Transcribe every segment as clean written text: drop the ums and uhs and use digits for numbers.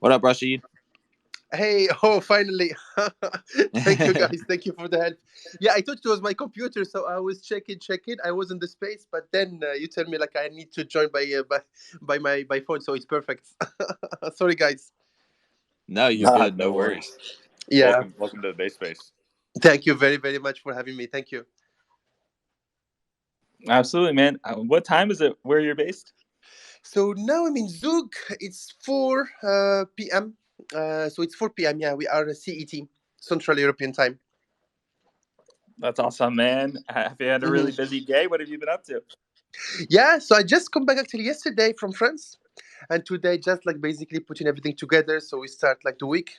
What up, Rashid? Hey, oh, finally. Thank you, guys. Thank you for the help. Yeah, I thought it was my computer, so I was checking. I was in the space, but then you tell me like I need to join by phone, so it's perfect. Sorry, guys. No, you're Nah, good. no No worries. worries. Yeah, Welcome to the base space. thank you very much for having me. Thank you. Absolutely, man. What time is it where you're based? So now I'm in Zug. It's 4 p.m. So it's 4 p.m. Yeah, we are CET, Central European Time. That's awesome, man. Have you had a hmm really busy day? What have you been up to? Yeah, so I just come back actually yesterday from France, and today just like basically putting everything together. So we start like the week.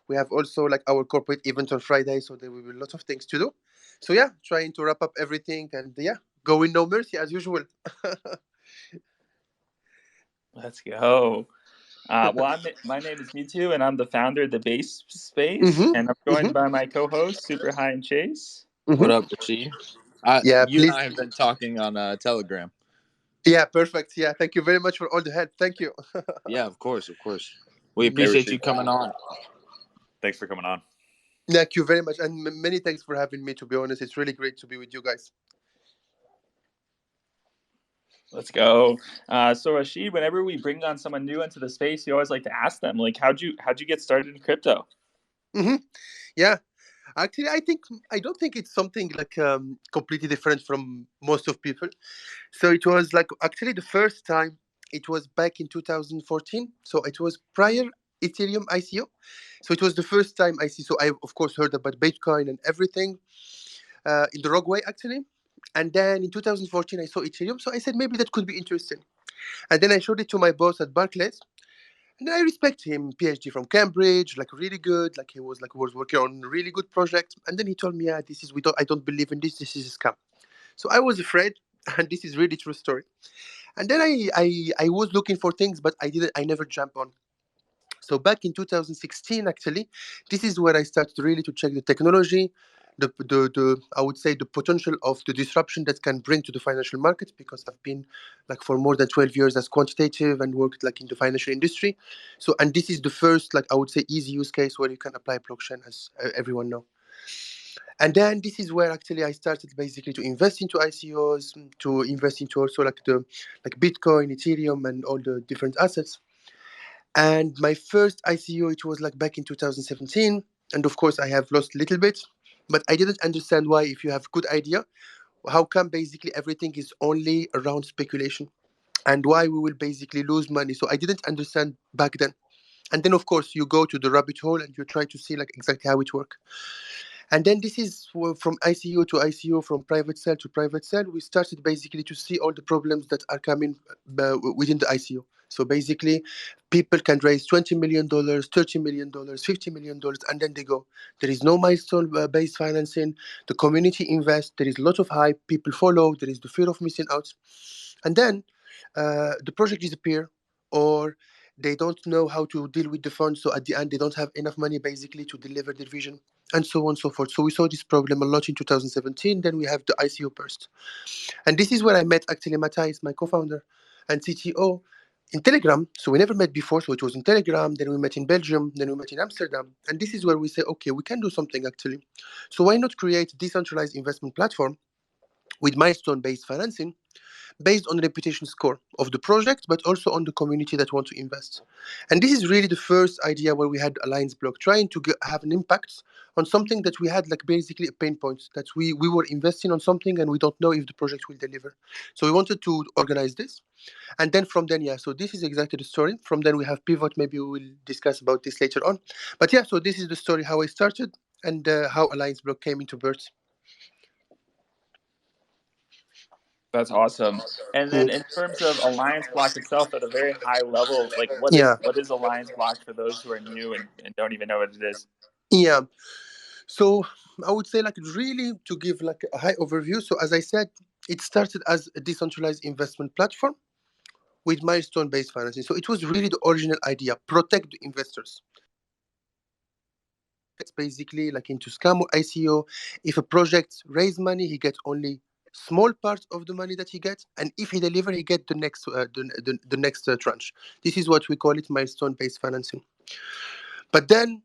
We have also like our corporate event on Friday, so there will be a lot of things to do. So yeah, trying to wrap up everything and yeah, going no mercy as usual. Let's go. My name is Mitu, and I'm the founder of the Base Space, hmm and I'm hmm joined by my co-host, Super High and Chase. What hmm up, Rashid? Yeah, You and I please. have been talking on Telegram. Yeah, perfect. Yeah, thank you very much for all the help. Thank you. Yeah, of course, of course. We Hey, appreciate you Rashid. coming on. Thanks for coming on. Thank you very much, and many thanks for having me. To be honest, it's really great to be with you guys. Let's go. So Rashid, whenever we bring on someone new into the space, you always like to ask them, like, how'd you get started in crypto? hmm Yeah, actually, I don't think it's something like completely different from most of people. So it was like actually the first time. It was back in 2014. So it was prior Ethereum ICO. So it was the first time I see. So I of course heard about Bitcoin and everything in the wrong way actually. And then in 2014 I saw Ethereum. So I said maybe that could be interesting. And then I showed it to my boss at Barclays. And I respect him, PhD from Cambridge, like really good, like he was working on a really good project. And then he told me, yeah, this is I don't believe in this. This is a scam. So I was afraid, and this is really true story. And then I was looking for things, but I never jump on. So back in 2016, actually, this is where I started really to check the technology, the I would say the potential of the disruption that can bring to the financial markets, because I've been like for more than 12 years as quantitative and worked like in the financial industry. So and this is the first like I would say easy use case where you can apply blockchain, as everyone know. And then this is where actually I started basically to invest into ICOs, to invest into also like the like Bitcoin, Ethereum, and all the different assets. And my first ICO, it was like back in 2017. And of course, I have lost a little bit, but I didn't understand why. If you have good idea, how come basically everything is only around speculation, and why we will basically lose money? So I didn't understand back then. And then of course you go to the rabbit hole and you try to see like exactly how it works. And then this is from ICO to ICO, from private sale to private sale. We started basically to see all the problems that are coming within the ICO. So basically, people can raise $20 million, $30 million, $50 million, and then they go. There is no milestone-based financing. The community invests. There is a lot of hype. People follow. There is the fear of missing out, and then the project disappear, or they don't know how to deal with the funds. So at the end, they don't have enough money basically to deliver their vision, and so on and so forth. So we saw this problem a lot in 2017. Then we have the ICO burst. And this is where I met actually Matthijs, my co-founder and CTO, in Telegram. So we never met before. So it was in Telegram. Then we met in Belgium. Then we met in Amsterdam. And this is where we say, okay, we can do something actually. So why not create a decentralized investment platform with milestone-based financing, based on the reputation score of the project, but also on the community that want to invest. And this is really the first idea where we had AllianceBlock, trying to have an impact on something that we had like basically a pain point, that we were investing on something and we don't know if the project will deliver. So we wanted to organize this. And then from then, yeah, so this is exactly the story. From then we have Pivot, maybe we will discuss about this later on. But yeah, so this is the story, how I started and how AllianceBlock came into birth. That's awesome. And then Mm. in terms of Alliance Block itself, at a very high level, like Yeah. what is Alliance Block for those who are new and don't even know what it is? Yeah. So I would say like really to give like a high overview. So as I said, it started as a decentralized investment platform with milestone-based financing. So it was really the original idea: protect the investors. It's basically like into scam or ICO. If a project raise money, he gets only small part of the money that he gets, and if he deliver, he get the next tranche. This is what we call it milestone-based financing. But then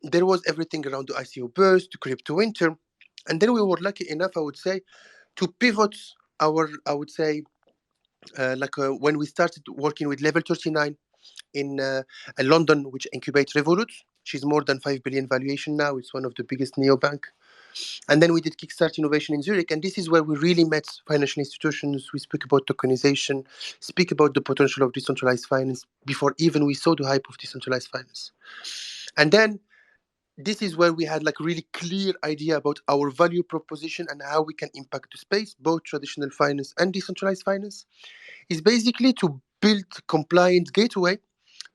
there was everything around the ICO burst, the crypto winter, and then we were lucky enough, I would say, to pivot our, I would say, when we started working with Level 39 in London, which incubates Revolut. She's more than 5 billion valuation now. It's one of the biggest neobank. And then we did Kickstart Innovation in Zurich. And this is where we really met financial institutions. We speak about tokenization, speak about the potential of decentralized finance before even we saw the hype of decentralized finance. And then this is where we had like really clear idea about our value proposition and how we can impact the space, both traditional finance and decentralized finance, is basically to build compliant gateway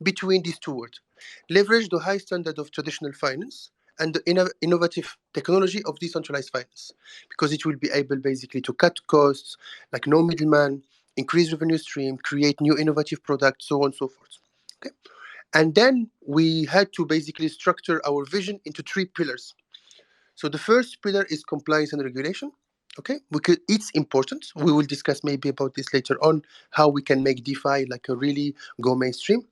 between these two worlds. Leverage the high standard of traditional finance and the innovative technology of decentralized finance, because it will be able basically to cut costs, like no middleman, increase revenue stream, create new innovative products, so on and so forth. Okay. And then we had to basically structure our vision into three pillars. So the first pillar is compliance and regulation. Okay, because it's important. We will discuss maybe about this later on, how we can make DeFi like a really go mainstream.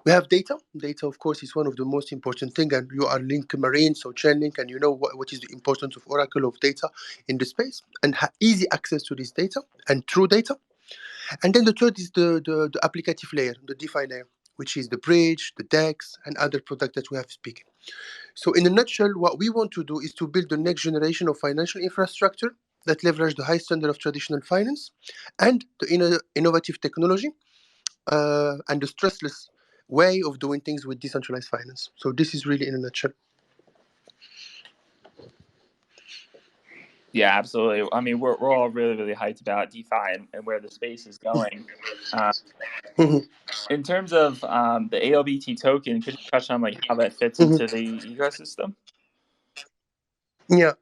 We have data. Data, of course, is one of the most important things, and you are Link Marine, so Chainlink, and you know what is the importance of Oracle of data in the space, and easy access to this data and true data. And then the third is the applicative layer, the DeFi layer, which is the bridge, the DEX, and other products that we have speaking. So in a nutshell, what we want to do is to build the next generation of financial infrastructure that leverage the high standard of traditional finance and the innovative technology and the stressless way of doing things with decentralized finance. So this is really in a nutshell. Yeah, absolutely. I mean, we're all really, really hyped about DeFi and where the space is going. In terms of the ALBT token, could you touch on like how that fits into the ecosystem? Yeah.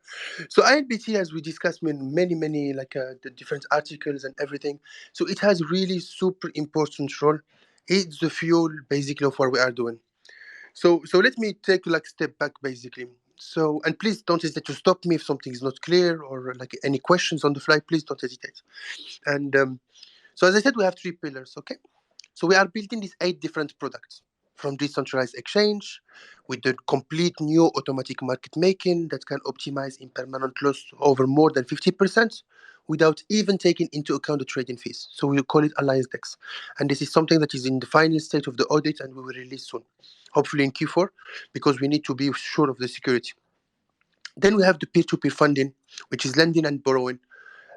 So ALBT, as we discussed in many like the different articles and everything, so it has really super important role. It's the fuel basically of what we are doing. So let me take like step back basically. So, and please don't hesitate to stop me if something is not clear or like any questions on the fly. Please don't hesitate. And so as I said, we have three pillars. Okay. So we are building these 8 different products from decentralized exchange with the complete new automatic market making that can optimize impermanent loss over more than 50% without even taking into account the trading fees. So we call it Alliance Dex. And this is something that is in the final state of the audit and we will release soon, hopefully in Q4, because we need to be sure of the security. Then we have the peer-to-peer funding, which is lending and borrowing.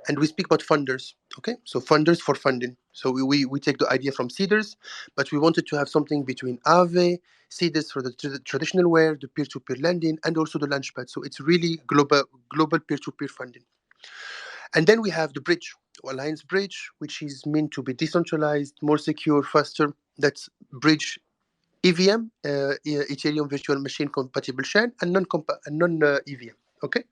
And we speak about funders, okay? So funders for funding. So we take the idea from Seeders, but we wanted to have something between Aave, Seeders for the traditional way, the peer-to-peer lending, and also the Launchpad. So it's really global peer-to-peer funding. And then we have the bridge, Alliance Bridge, which is meant to be decentralized, more secure, faster. That's bridge EVM, Ethereum Virtual Machine Compatible Chain, and non-EVM, okay?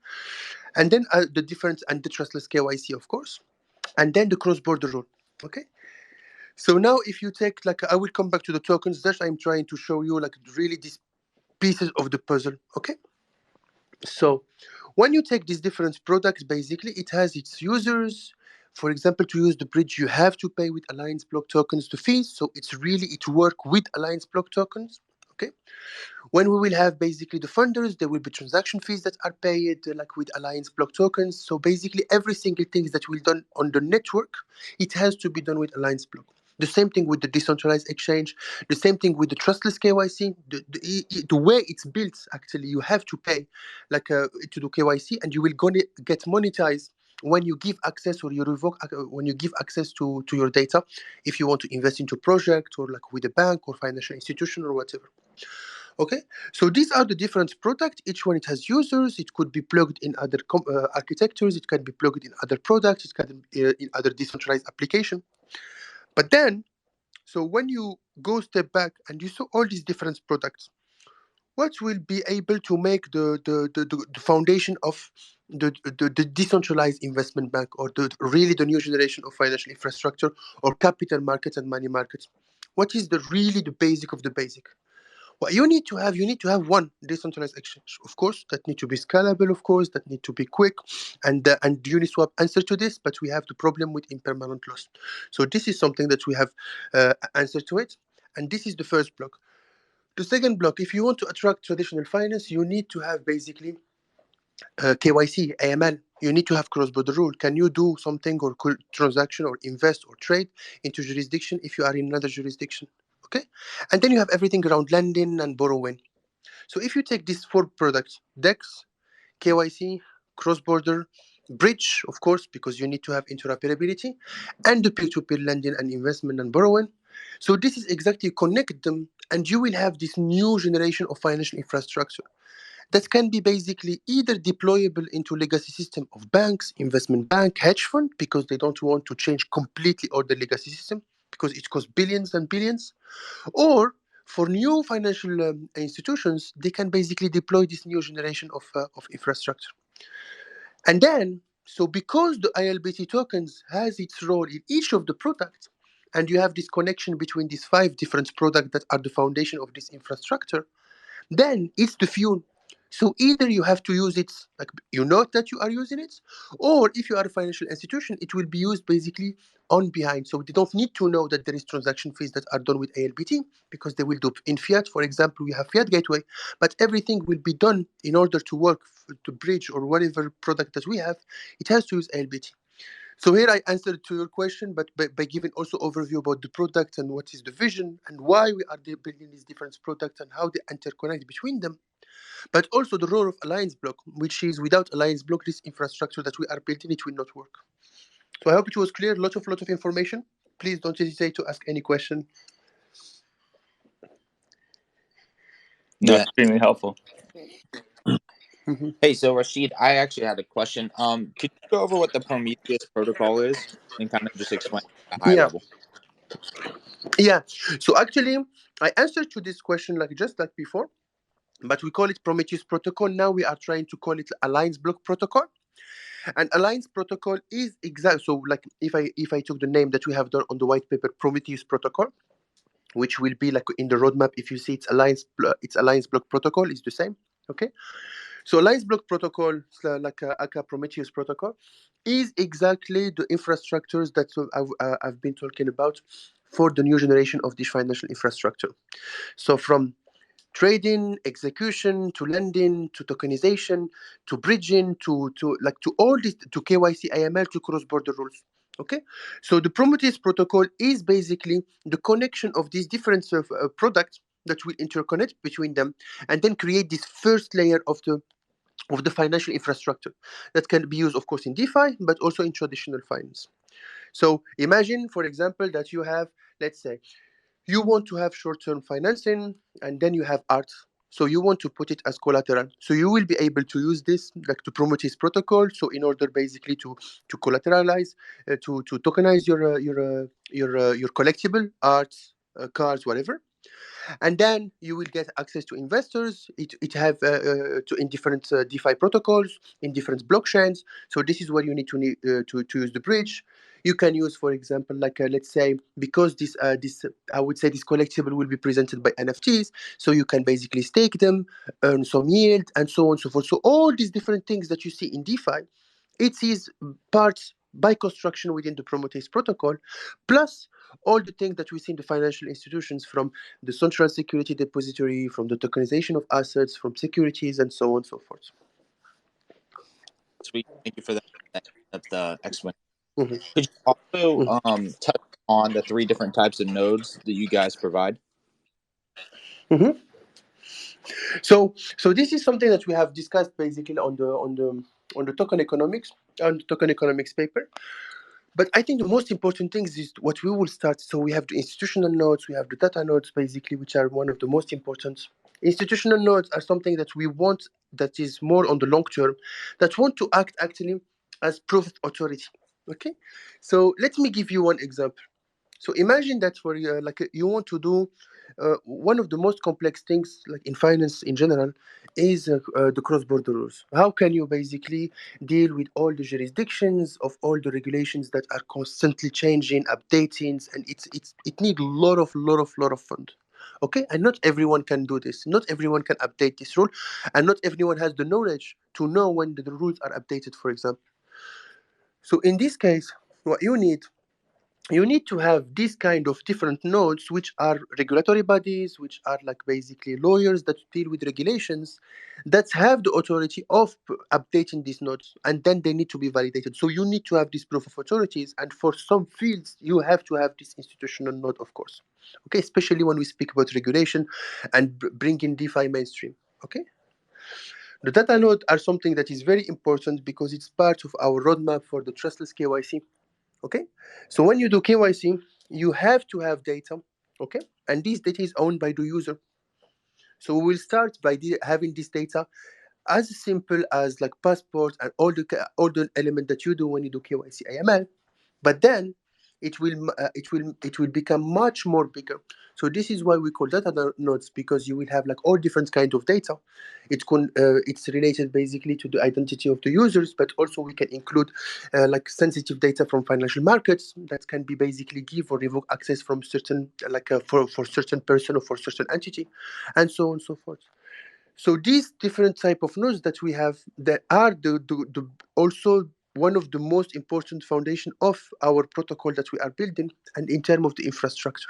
And then the different and the trustless KYC, of course. And then the cross-border rule, okay? So now if you take, like, I will come back to the tokens that I'm trying to show you, like, really these pieces of the puzzle, okay? So when you take these different products, basically, it has its users. For example, to use the bridge, you have to pay with AllianceBlock tokens the fees. So it work with AllianceBlock tokens, okay? When we will have basically the funders, there will be transaction fees that are paid like with AllianceBlock tokens. So basically every single thing that will be done on the network, it has to be done with AllianceBlock. The same thing with the decentralized exchange, the same thing with the trustless KYC. The way it's built, actually, you have to pay like to do KYC and you will get monetized when you give access or you revoke when you give access to your data if you want to invest into project or like with a bank or financial institution or whatever. Okay, so these are the different products. Each one it has users. It could be plugged in other architectures. It can be plugged in other products. It can be in other decentralized application. But then, so when you go step back and you saw all these different products, what will be able to make the foundation of the decentralized investment bank or really the new generation of financial infrastructure or capital markets and money markets? What is really the basic of the basic? What you need to have one decentralized exchange, of course, that need to be scalable, of course, that need to be quick, and Uniswap answer to this, but we have the problem with impermanent loss. So this is something that we have answer to it, and this is the first block. The second block, if you want to attract traditional finance, you need to have basically KYC, AML. You need to have cross-border rule. Can you do something or transaction or invest or trade into jurisdiction if you are in another jurisdiction? Okay, and then you have everything around lending and borrowing. So if you take these four products, DEX, KYC, cross-border, bridge, of course, because you need to have interoperability, and the peer-to-peer lending and investment and borrowing. So this is exactly connect them, and you will have this new generation of financial infrastructure that can be basically either deployable into legacy system of banks, investment bank, hedge fund, because they don't want to change completely all the legacy system because it costs billions and billions, or for new financial institutions, they can basically deploy this new generation of infrastructure. And then, so because the ALBT tokens has its role in each of the products, and you have this connection between these 5 different products that are the foundation of this infrastructure, then it's the fuel. So either you have to use it, like you know that you are using it, or if you are a financial institution, it will be used basically on behind. So they don't need to know that there is transaction fees that are done with ALBT because they will do in fiat. For example, we have fiat gateway, but everything will be done in order to work to bridge or whatever product that we have. It has to use ALBT. So here I answered to your question, but by giving also overview about the product and what is the vision and why we are building these different products and how they interconnect between them. But also the role of AllianceBlock, which is without AllianceBlock, this infrastructure that we are building, it will not work. So I hope it was clear, lot of information. Please don't hesitate to ask any question. No, Yeah. extremely helpful. Hey, so Rachid, I actually had a question. Could you go over what the Prometheus protocol is and kind of just explain at a high Yeah. level? Yeah. So actually, I answered to this question just like before, but we call it Prometheus protocol. Now we are trying to call it AllianceBlock protocol. And Alliance protocol is exact. So like if I took the name that we have done on the white paper, Prometheus protocol, which will be like in the roadmap, if you see it's AllianceBlock protocol is the same. Okay. So AllianceBlock protocol, like aka Prometheus protocol, is exactly the infrastructures that I've been talking about for the new generation of this financial infrastructure. So from trading, execution, to lending, to tokenization, to bridging, to all this, to KYC, AML, to cross-border rules. Okay, so the Prometheus protocol is basically the connection of these different products that will interconnect between them, and then create this first layer of the financial infrastructure that can be used, of course, in DeFi, but also in traditional finance. So imagine, for example, that you have, let's say, you want to have short-term financing, and then you have art. So you want to put it as collateral. So you will be able to use this like to promote his protocol. So in order basically to collateralize, to tokenize your collectible arts, cards, whatever, and then you will get access to investors. It have to in different DeFi protocols in different blockchains. So this is where you need to use the bridge. You can use, for example, like let's say, because this I would say this collectible will be presented by NFTs, so you can basically stake them, earn some yield, and so on and so forth. So all these different things that you see in DeFi, it is parts by construction within the Prometheus protocol, plus all the things that we see in the financial institutions, from the central security depository, from the tokenization of assets, from securities, and so on and so forth. Sweet. Thank you for that. That's the explanation. Mhm. Could you also touch on the 3 different types of nodes that you guys provide? Mhm. So this is something that we have discussed basically on the token economics, on the token economics paper. But I think the most important things is what we will start. So we have the institutional nodes, we have the data nodes, basically, which are one of the most important. Institutional nodes are something that we want, that is more on the long term, that want to act actually as proof of authority. Okay, so let me give you one example. So imagine that for you want to do one of the most complex things, like in finance in general, is the cross-border rules. How can you basically deal with all the jurisdictions of all the regulations that are constantly changing, updating, and it needs a lot of fund. Okay, and not everyone can do this. Not everyone can update this rule, and not everyone has the knowledge to know when the rules are updated, for example. So in this case, what you need you need to have these kind of different nodes, which are regulatory bodies, which are like basically lawyers that deal with regulations, that have the authority of updating these nodes, and then they need to be validated. So you need to have this proof of authorities, and for some fields, you have to have this institutional node, of course. Okay, especially when we speak about regulation and bringing DeFi mainstream. Okay, the data node are something that is very important because it's part of our roadmap for the trustless KYC. Okay, so when you do KYC, you have to have data. Okay, and this data is owned by the user. So we will start by having this data as simple as like passport and all the element that you do when you do KYC AML. But then it will become much more bigger. So this is why we call data nodes, because you will have like all different kind of data. It's related basically to the identity of the users, but also we can include like sensitive data from financial markets that can be basically give or revoke access from certain for certain person or for certain entity, and so on and so forth. So these different type of nodes that we have, that are the also one of the most important foundation of our protocol that we are building, and in terms of the infrastructure.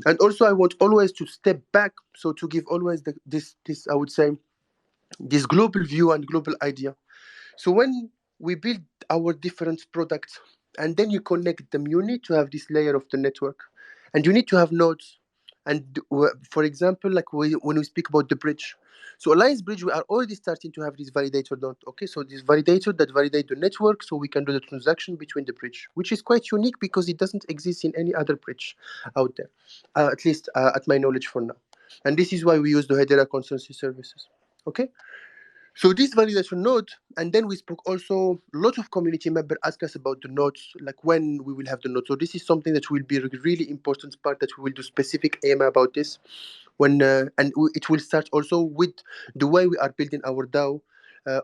And also I want always to step back, so to give always this I would say this global view and global idea. So when we build our different products, and then you connect them, you need to have this layer of the network, and you need to have nodes. And for example, like when we speak about the bridge, so Alliance Bridge, we are already starting to have this validator node. Okay, so this validator that validate the network, so we can do the transaction between the bridge, which is quite unique because it doesn't exist in any other bridge out there, at least at my knowledge for now. And this is why we use the Hedera consensus services. Okay, so this validation node, and then we spoke also, a lot of community members ask us about the nodes, like when we will have the node. So this is something that will be a really important part, that we will do specific AMA about this. It will start also with the way we are building our DAO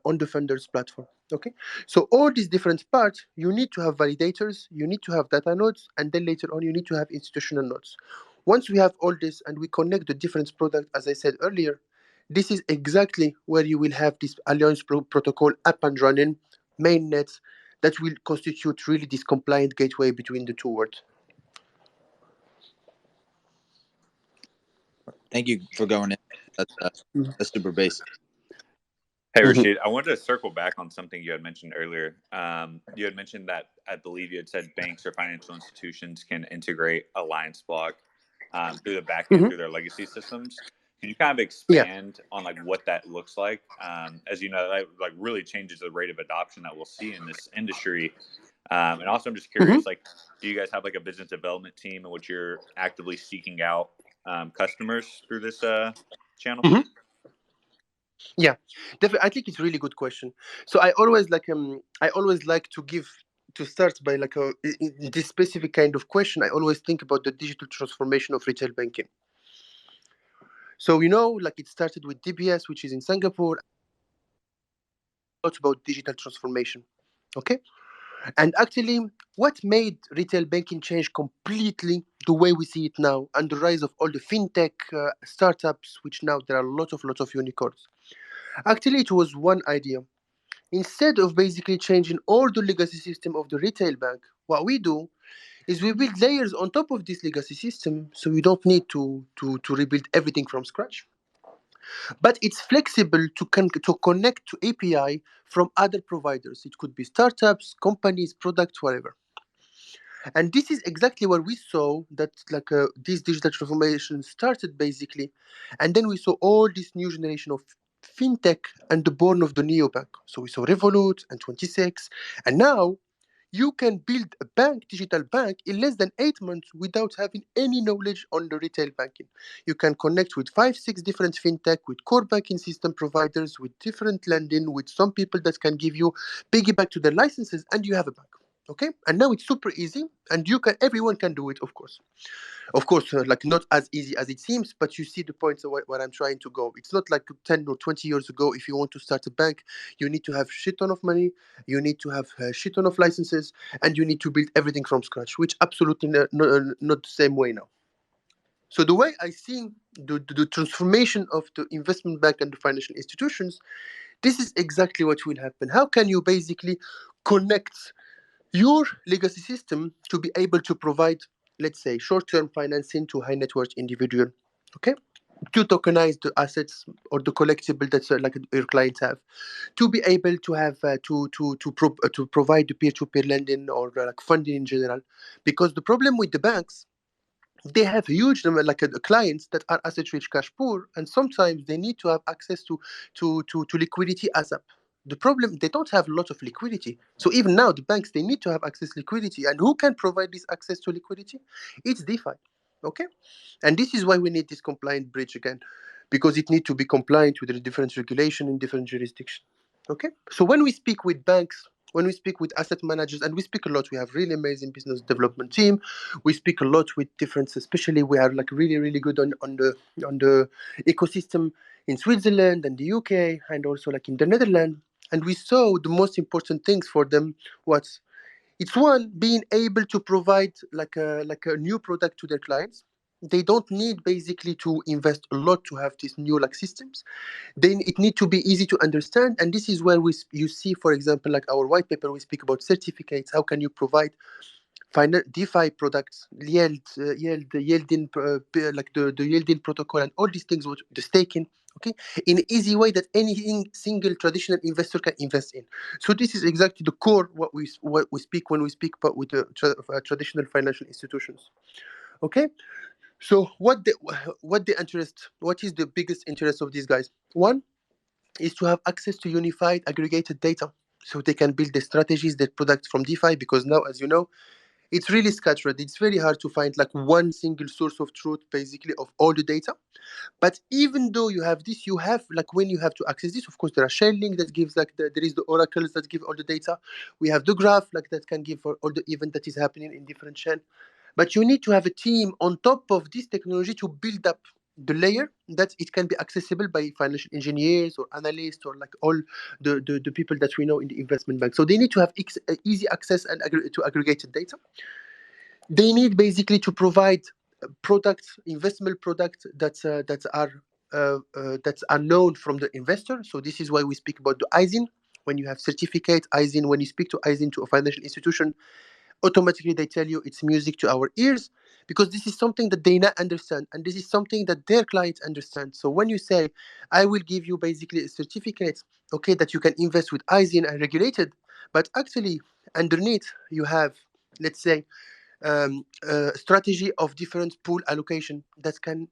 on the Founders platform. Okay, so all these different parts, you need to have validators, you need to have data nodes, and then later on you need to have institutional nodes. Once we have all this and we connect the different products, as I said earlier, this is exactly where you will have this Alliance protocol up and running, mainnet, that will constitute really this compliant gateway between the two worlds. Thank you for going in. That's super basic. Hey, Mhm. Rachid, I wanted to circle back on something you had mentioned earlier. You had mentioned that I believe you had said banks or financial institutions can integrate AllianceBlock through the back end Mhm. through their legacy systems. Can you kind of Yeah. expand on like what that looks like? As you know, that like really changes the rate of adoption that we'll see in this industry. And also, I'm just Mhm. curious, like, do you guys have like a business development team in which you're actively seeking out customers through this channel? Mhm. Yeah, definitely. I think it's a really good question. So I always like to start by like in this specific kind of question. I always think about the digital transformation of retail banking. So like it started with DBS, which is in Singapore. A lot about digital transformation. Okay, and actually, what made retail banking change completely the way we see it now, and the rise of all the fintech startups, which now there are lots of unicorns. Actually, it was one idea. Instead of basically changing all the legacy system of the retail bank, what we do is we build layers on top of this legacy system, so we don't need to rebuild everything from scratch. But it's flexible to connect to API from other providers. It could be startups, companies, products, whatever. And this is exactly where we saw that this digital transformation started basically, and then we saw all this new generation of fintech and the born of the neobank. So we saw Revolut and 26, and now you can build a digital bank in less than 8 months without having any knowledge on the retail banking. You can connect with 5, 6 different fintech, with core banking system providers, with different lending, with some people that can give you piggyback to their licenses, and you have a bank. Okay, and now it's super easy, and everyone can do it, of course, like not as easy as it seems, but you see the point of where I'm trying to go. It's not like 10 or 20 years ago. If you want to start a bank, you need to have shit ton of money, you need to have shit ton of licenses, and you need to build everything from scratch, which absolutely not the same way now. So the way I see the transformation of the investment bank and the financial institutions, this is exactly what will happen. How can you basically connect your legacy system to be able to provide, let's say, short-term financing to high net worth individual, okay, to tokenize the assets or the collectible that like your clients have, to be able to have to provide the peer-to-peer lending or like funding in general, because the problem with the banks, they have huge number like clients that are asset rich cash poor, and sometimes they need to have access to liquidity ASAP. The problem, they don't have a lot of liquidity, so even now the banks, they need to have access liquidity, and who can provide this access to liquidity? It's DeFi. Okay, and this is why we need this compliant bridge again, because it needs to be compliant with the different regulation in different jurisdictions. Okay, so when we speak with banks, when we speak with asset managers, and we speak a lot, we have really amazing business development team. We speak a lot with different, especially we are like really really good on the ecosystem in Switzerland and the UK and also like in the Netherlands. And we saw the most important things for them was, it's one, being able to provide like a new product to their clients. They don't need basically to invest a lot to have these new like systems. Then it need to be easy to understand, and this is where you see, for example, like our white paper, we speak about certificates. How can you provide final DeFi products, yielding, like the yielding protocol and all these things, with the staking, okay, in an easy way that any single traditional investor can invest in. So this is exactly the core what we speak when we speak about with the traditional financial institutions. Okay, so what is the biggest interest of these guys? One is to have access to unified aggregated data, so they can build their strategies, their products from DeFi, because now, as you know, it's really scattered. It's very hard to find like one single source of truth, basically, of all the data. But even though you have this, you have like, when you have to access this, of course, there are Chainlink that gives like there is the oracles that give all the data. We have the graph like that can give for all the event that is happening in different chain. But you need to have a team on top of this technology to build up the layer that it can be accessible by financial engineers or analysts or like all the people that we know in the investment bank. So they need to have easy access and to aggregated data. They need basically to provide products, investment products that are known from the investor. So this is why we speak about the ISIN. When you have certificate ISIN, when you speak to ISIN to a financial institution, automatically they tell you it's music to our ears, because this is something that they not understand, and this is something that their clients understand. So when you say, I will give you basically a certificate, okay, that you can invest with ISIN and regulated, but actually underneath you have, let's say, strategy of different pool allocation that can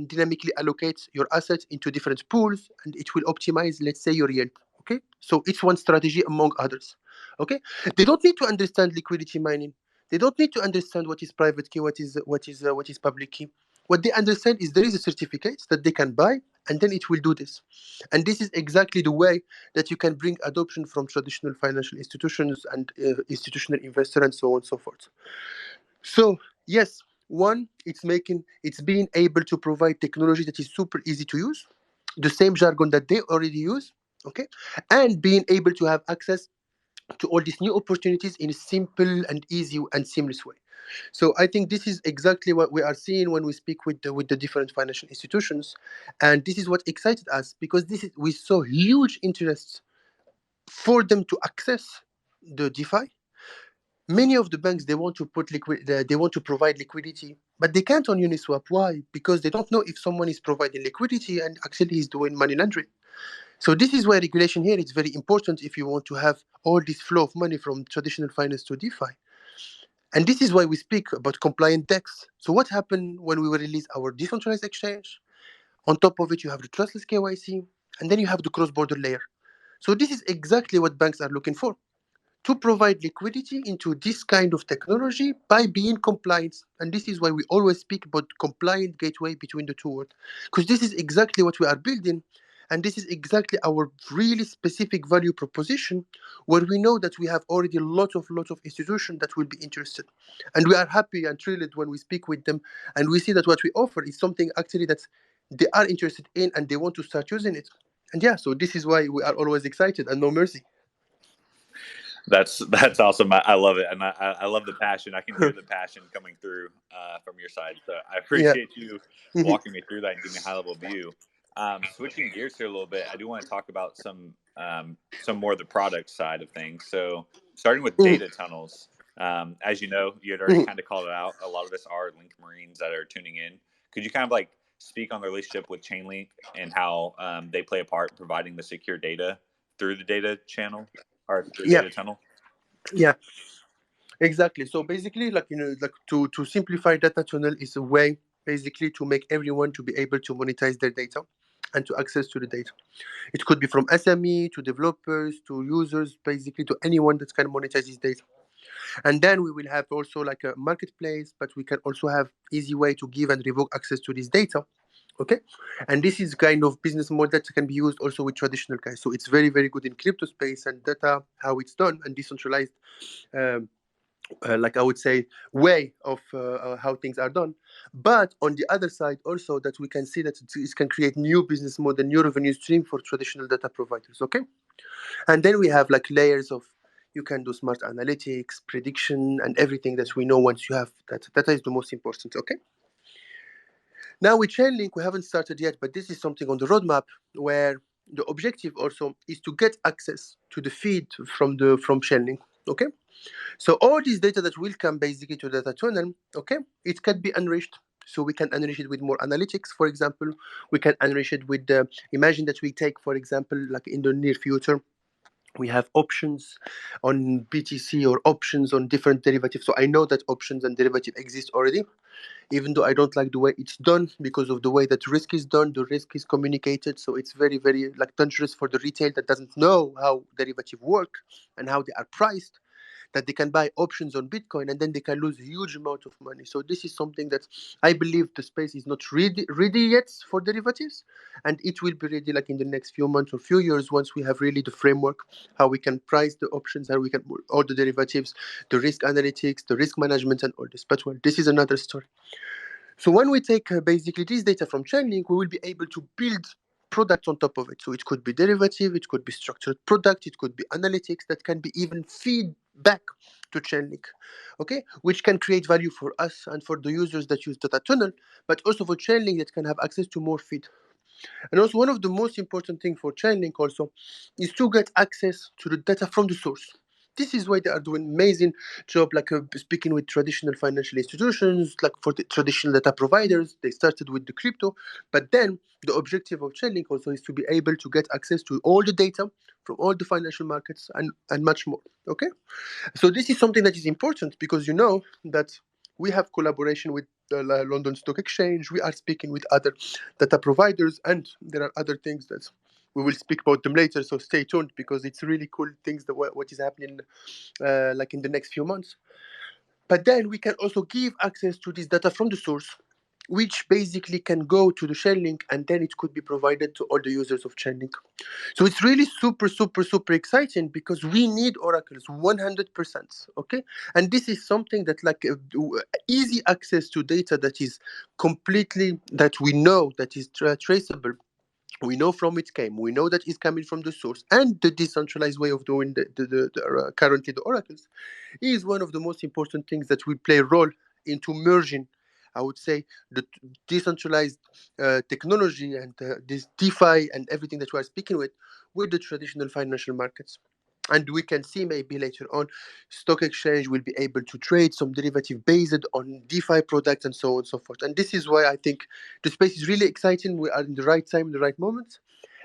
dynamically allocate your assets into different pools, and it will optimize, let's say, your yield. Okay, so it's one strategy among others. Okay, they don't need to understand liquidity mining. They don't need to understand what is private key, what is public key. What they understand is there is a certificate that they can buy, and then it will do this. And this is exactly the way that you can bring adoption from traditional financial institutions and institutional investor and so on and so forth. So yes, one, it's being able to provide technology that is super easy to use, the same jargon that they already use, okay, and being able to have access to all these new opportunities in a simple and easy and seamless way. So I think this is exactly what we are seeing when we speak with the different financial institutions, and this is what excited us, because this is we saw huge interest for them to access the DeFi. Many of the banks, they want to they want to provide liquidity, but they can't on Uniswap. Why? Because they don't know if someone is providing liquidity and actually is doing money laundering. So this is why regulation here is very important if you want to have all this flow of money from traditional finance to DeFi. And this is why we speak about compliant DEX. So what happened when we will release our decentralized exchange? On top of it, you have the trustless KYC, and then you have the cross-border layer. So this is exactly what banks are looking for, to provide liquidity into this kind of technology by being compliant. And this is why we always speak about compliant gateway between the two worlds, because this is exactly what we are building. And this is exactly our really specific value proposition, where we know that we have already a lot of institutions that will be interested. And we are happy and thrilled when we speak with them, and we see that what we offer is something actually that they are interested in and they want to start using it. And yeah, so this is why we are always excited and no mercy. That's awesome. I love it, and I love the passion. I can hear the passion coming through from your side. So I Yeah. appreciate you walking me through that and giving me a high level view. Switching gears here a little bit, I do want to talk about some more of the product side of things. So starting with Mhm. data tunnels. As you know, you had already kind of called it out. A lot of us are Link Marines that are tuning in. Could you kind of like speak on the relationship with Chainlink and how they play a part in providing the secure data through the data channel or the Yeah, data tunnel? yeah, exactly. So basically, like like to simplify, data tunnel is a way basically to make everyone to be able to monetize their data and to access to the data. It could be from SME to developers to users, basically to anyone that can monetize this data. And then we will have also like a marketplace, but we can also have easy way to give and revoke access to this data. Okay, and this is kind of business model that can be used also with traditional guys. So it's very very good in crypto space and data how it's done and decentralized. Um, like I would say, way of how things are done. But on the other side, also that we can see that it can create new business model, new revenue stream for traditional data providers. Okay, and then we have like layers of you can do smart analytics, prediction, and everything that we know once you have that. Data is the most important. Okay. Now with Chainlink, we haven't started yet, but this is something on the roadmap where the objective also is to get access to the feed from Chainlink. Okay. So all this data that will come basically to data tunnel, okay, it can be enriched. So we can enrich it with more analytics, for example. We can enrich it with imagine that we take, for example, like in the near future, we have options on BTC or options on different derivatives. So I know that options and derivative exist already, even though I don't like the way it's done because of the way that risk is done. The risk is communicated, so it's very, very like dangerous for the retail that doesn't know how derivative work and how they are priced, that they can buy options on Bitcoin and then they can lose a huge amount of money. So this is something that I believe the space is not ready yet for derivatives, and it will be ready like in the next few months or few years once we have really the framework how we can price the options, how we can all the derivatives, the risk analytics, the risk management, and all this. But well, this is another story. So when we take basically this data from Chainlink, we will be able to build products on top of it. So it could be derivative, it could be structured product, it could be analytics that can be even feed back to Chainlink, okay, which can create value for us and for the users that use data tunnel, but also for Chainlink that can have access to more feed. And also one of the most important thing for Chainlink also is to get access to the data from the source. This is why they are doing amazing job, like speaking with traditional financial institutions, like for the traditional data providers. They started with the crypto, but then the objective of Chainlink also is to be able to get access to all the data from all the financial markets and much more. Okay, so this is something that is important because you know that we have collaboration with the London Stock Exchange. We are speaking with other data providers, and there are other things that we will speak about them later. So stay tuned because it's really cool things that what is happening, like in the next few months. But then we can also give access to this data from the source, which basically can go to the Chainlink, and then it could be provided to all the users of Chainlink. So it's really super, super, super exciting because we need oracles 100%. Okay, and this is something that like easy access to data that is completely that we know that is traceable. We know from it came. We know that it's coming from the source, and the decentralized way of doing currently the oracles is one of the most important things that will play a role into merging, I would say, the decentralized technology and this DeFi and everything that we are speaking with the traditional financial markets. And we can see maybe later on, stock exchange will be able to trade some derivative based on DeFi products and so on and so forth. And this is why I think the space is really exciting. We are in the right time, the right moment,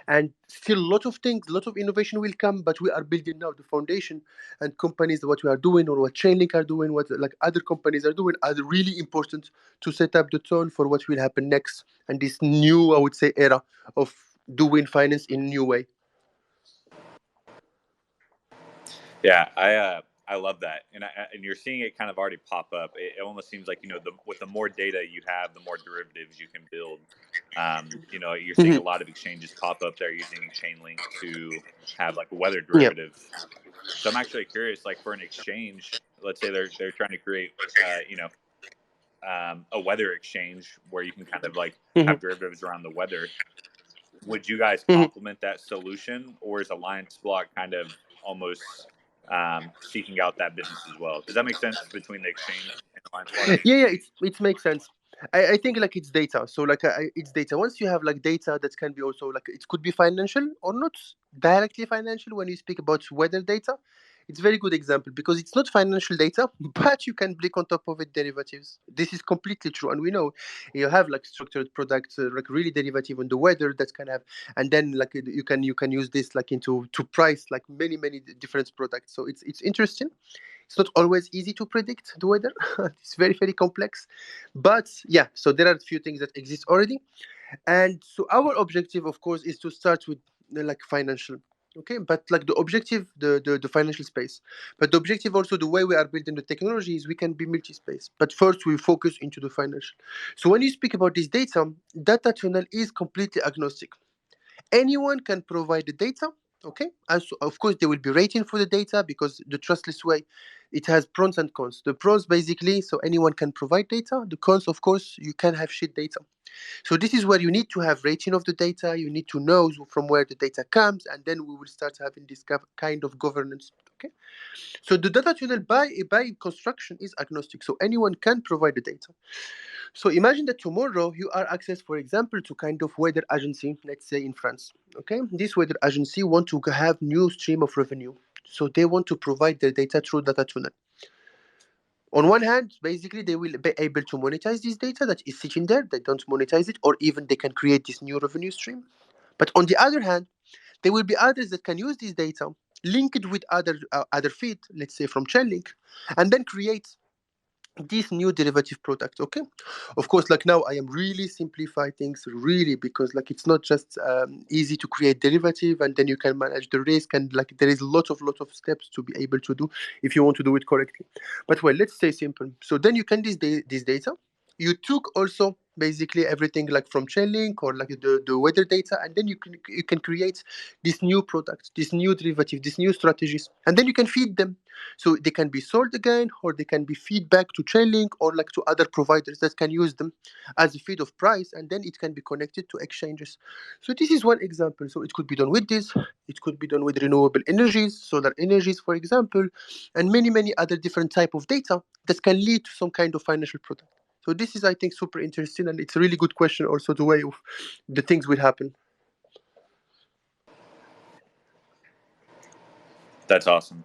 and still a lot of things, a lot of innovation will come, but we are building now the foundation, and companies what we are doing or what Chainlink are doing, what like other companies are doing are really important to set up the tone for what will happen next and this new, I would say, era of doing finance in a new way. Yeah, I love that, and you're seeing it kind of already pop up. It almost seems like with the more data you have, the more derivatives you can build. You're seeing a lot of exchanges pop up there using Chainlink to have like a weather Yeah. derivative. So I'm actually curious, like for an exchange, let's say they're trying to create, a weather exchange where you can kind of like Mhm. have derivatives around the weather. Would you guys Mhm. complement that solution, or is AllianceBlock kind of almost seeking out that business as well? Does that make sense between the exchange and AllianceBlock? Yeah, it makes sense. I think like it's data. So like it's data. Once you have like data that can be also like it could be financial or not directly financial when you speak about weather data. It's a very good example because it's not financial data, but you can click on top of it derivatives. This is completely true, and we know you have like structured products, like really derivative on the weather that can have, and then like you can use this like into to price like many different products. So it's interesting. It's not always easy to predict the weather. It's very complex, but yeah. So there are a few things that exist already, and so our objective, of course, is to start with like financial. Okay, but like the objective, the financial space, but the objective also the way we are building the technology is we can be multi-space. But first we focus into the financial. So when you speak about this data tunnel is completely agnostic. Anyone can provide the data. Okay, and so of course there will be rating for the data because the trustless way, it has pros and cons. The pros basically, so anyone can provide data. The cons, of course, you can have shit data. So this is where you need to have rating of the data. You need to know from where the data comes, and then we will start having this kind of governance. Okay. So the data tunnel by construction is agnostic. So anyone can provide the data. So imagine that tomorrow you are access, for example, to kind of weather agency, let's say in France. Okay, this weather agency want to have new stream of revenue. So they want to provide their data through data tunnel. On one hand, basically they will be able to monetize this data that is sitting there. They don't monetize it, or even they can create this new revenue stream. But on the other hand, there will be others that can use this data, link it with other feed, let's say from Chainlink, and then create this new derivative product. Okay, of course, like now I am really simplify things really because like it's not just easy to create derivative and then you can manage the risk, and like there is lot of steps to be able to do if you want to do it correctly. But well, let's say simple. So then you can this data, you took also basically everything like from Chainlink or like the weather data, and then you can create this new product, this new derivative, these new strategies, and then you can feed them. So they can be sold again, or they can be feedback to Chainlink or like to other providers that can use them as a feed of price, and then it can be connected to exchanges. So this is one example. So it could be done with this, it could be done with renewable energies, solar energies, for example, and many other different type of data that can lead to some kind of financial product. So this is, I think, super interesting, and it's a really good question. Also, the way of the things will happen. That's awesome.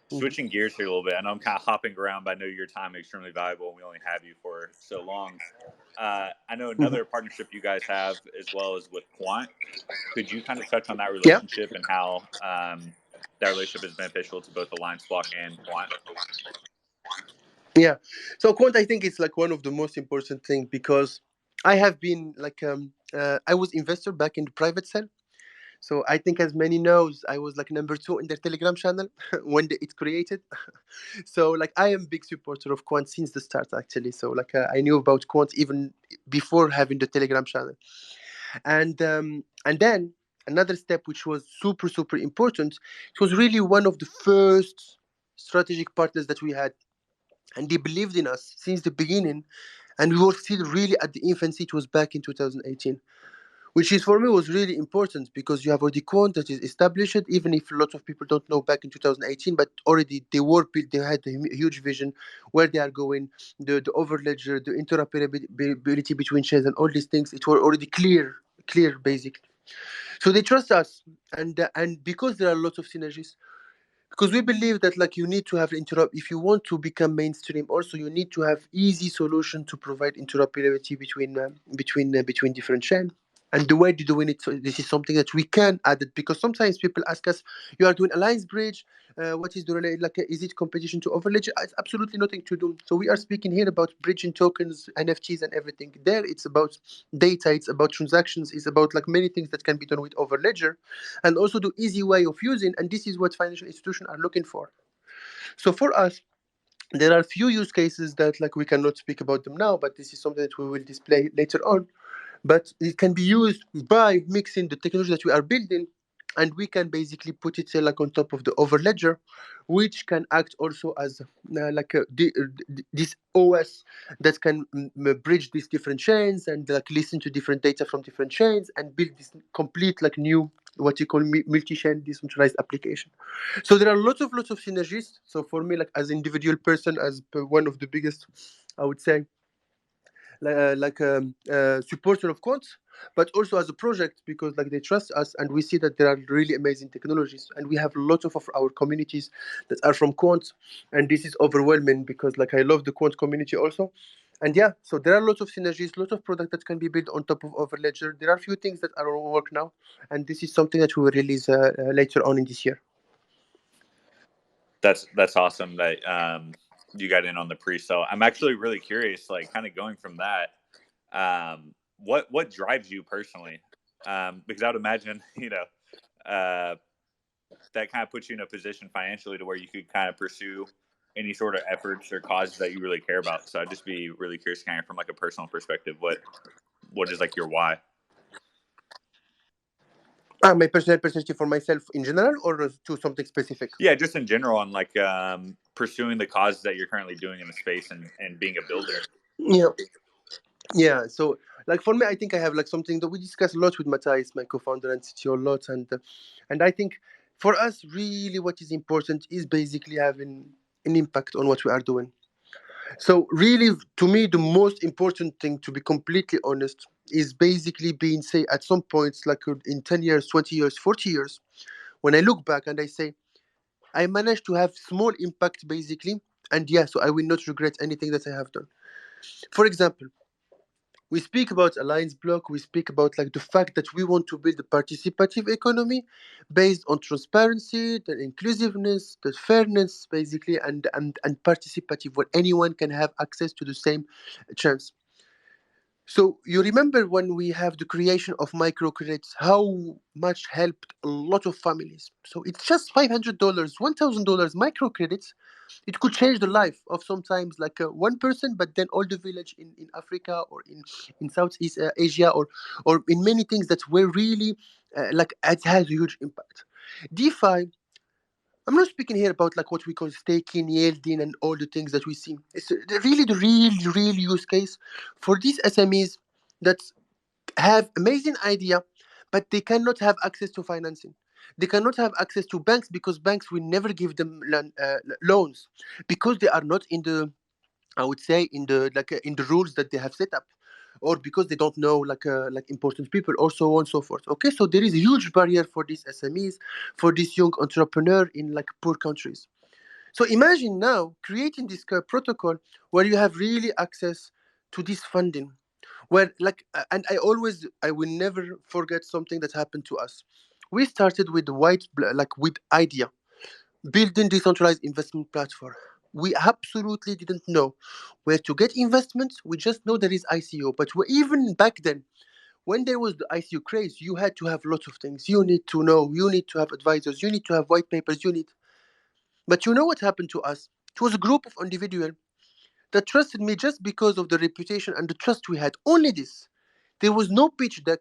Switching gears here a little bit. I know I'm kind of hopping around, but I know your time is extremely valuable, and we only have you for so long. I know another partnership you guys have as well as with Quant. Could you kind of touch on that Yeah. relationship and how that relationship is beneficial to both AllianceBlock and Quant? Yeah. So quant, I think it's like one of the most important thing because I have been like I was investor back in the private cell. So I think as many knows, I was like number 2 in their Telegram channel when it created. So like I am big supporter of Quant since the start actually. So like I knew about Quant even before having the Telegram channel, and then another step which was super important. It was really one of the first strategic partners that we had, and they believed in us since the beginning, and we were still really at the infancy. It was back in 2018, which is for me was really important because you have already Quant that is established, even if a lot of people don't know back in 2018, but already they were built, they had a huge vision where they are going, the overledger, the interoperability between chains, and all these things. It were already clear basically. So they trust us, and because there are lots of synergies, because we believe that like you need to have interrupt if you want to become mainstream. Also, you need to have easy solution to provide interoperability between different chain. And the way to doing it, so this is something that we can add it, because sometimes people ask us, you are doing alliance bridge, what is the like is it competition to overledger? It's absolutely nothing to do. So we are speaking here about bridging tokens, NFTs, and everything. There it's about data, it's about transactions, it's about like many things that can be done with overledger, and also the easy way of using. And this is what financial institutions are looking for. So for us, there are few use cases that like we cannot speak about them now, but this is something that we will display later on. But it can be used by mixing the technology that we are building, and we can basically put it like on top of the overledger, which can act also as like this OS that can bridge these different chains and like listen to different data from different chains and build this complete like new what you call multi-chain decentralized application. So there are lots of synergies. So for me, like as individual person, as one of the biggest, I would say, supporter of quants, but also as a project, because like they trust us and we see that there are really amazing technologies, and we have a lot of our communities that are from quants, and this is overwhelming because like I love the quant community also. And yeah, so there are lots of synergies, lots of product that can be built on top of Overledger. There are a few things that are on work now, and this is something that we will release later on in this year. That's awesome that you got in on the pre-sale. I'm actually really curious, like kind of going from that, what drives you personally? Because I would imagine, that kind of puts you in a position financially to where you could kind of pursue any sort of efforts or causes that you really care about. So I'd just be really curious, kind of from like a personal perspective, what is like your why? My personal perspective for myself in general, or to something specific? Yeah, just in general, on like pursuing the causes that you're currently doing in the space and being a builder. Yeah, so like for me, I think I have like something that we discuss a lot with Matthias, my co-founder and CTO, a lot, and I think for us, really, what is important is basically having an impact on what we are doing. So really, to me, the most important thing, to be completely honest, is basically being, say, at some points, like in 10 years, 20 years, 40 years, when I look back and I say, I managed to have small impact, basically, and yeah, so I will not regret anything that I have done. For example, we speak about AllianceBlock, we speak about like the fact that we want to build a participative economy based on transparency, the inclusiveness, the fairness, basically, and participative, where anyone can have access to the same chance. So you remember when we have the creation of microcredits, how much helped a lot of families. So it's just $500, $1,000 microcredits. It could change the life of sometimes like one person, but then all the village in Africa or in Southeast Asia, or in many things that were really like it has a huge impact. DeFi, I'm not speaking here about like what we call staking, yielding, and all the things that we see. It's really the real use case for these SMEs that have amazing idea, but they cannot have access to financing. They cannot have access to banks because banks will never give them loans because they are not in the, I would say, in the in the rules that they have set up, or because they don't know like important people, or so on and so forth. Okay, so there is a huge barrier for these SMEs, for this young entrepreneur in like poor countries. So imagine now creating this protocol where you have really access to this funding, where and I will never forget something that happened to us. We started with with idea, building decentralized investment platform. We absolutely didn't know where to get investments. We just know there is ICO, but even back then, when there was the ICO craze, you had to have lots of things. You need to know, you need to have advisors, you need to have white papers, you need. But you know what happened to us? It was a group of individuals that trusted me just because of the reputation and the trust we had. Only this. There was no pitch deck.